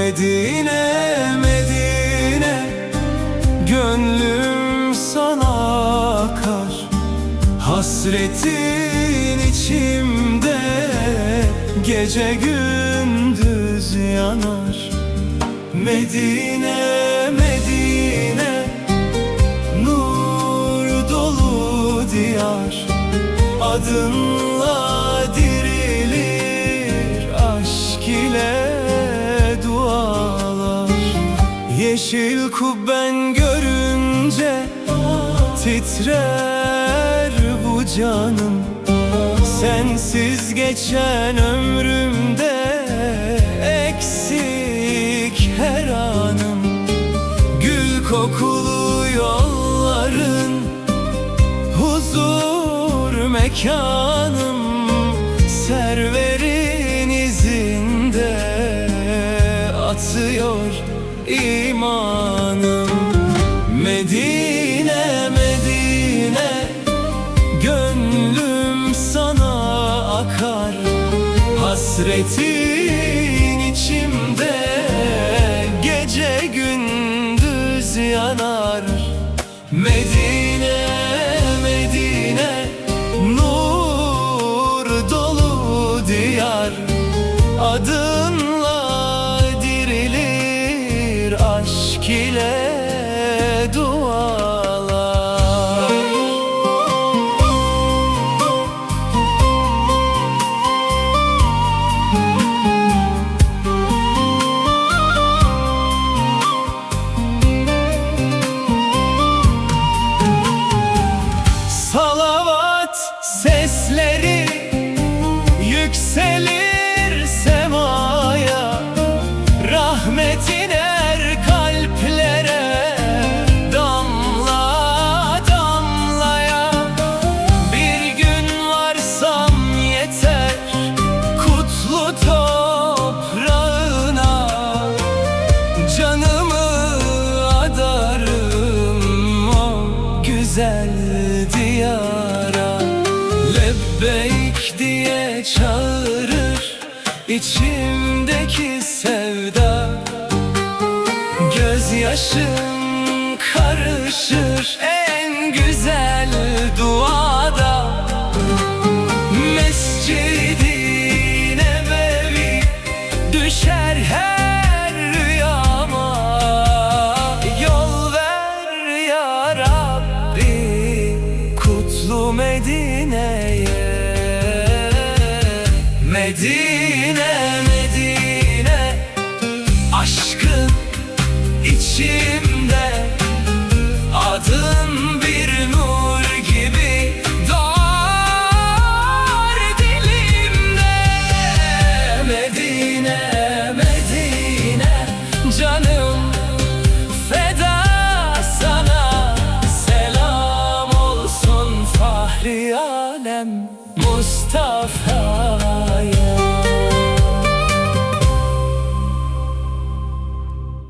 Medine, Medine, gönlüm sana akar. Hasretin içimde gece gündüz yanar. Medine, Medine, nur dolu diyar. Adınla dirilir aşk ile dualar. Yeşil kubben görünce titrer bu canım. Sensiz geçen ömrümde eksik her anım. Gül kokulu yolların huzur mekanım. Serverin izinde atıyor imanım. Medine, Medine, gönlüm sana akar. Hasretin içimde gece gündüz yanar. Medine, Medine, nur dolu diyar. Adınla dirilir aşk ile dualar. Salavat sesleri yükselir semaya. Rahmetin er kalplere damla damlaya. Bir gün varsam yeter kutlu toprağına. Canımı adarım o güzel diyara. Lebbeyk diye çağırır içimdeki sevda. Gözyaşım karışır en güzel duada. Mescid-i Nebevi düşer her rüyama. Yol ver ya Rabbi kutlu Medine'ye. Medine, Medine, aşkın içimde. Adın bir nur gibi doğar dilimde. Medine, Medine, canım feda sana. Selam olsun Fahri Alem Mustafa.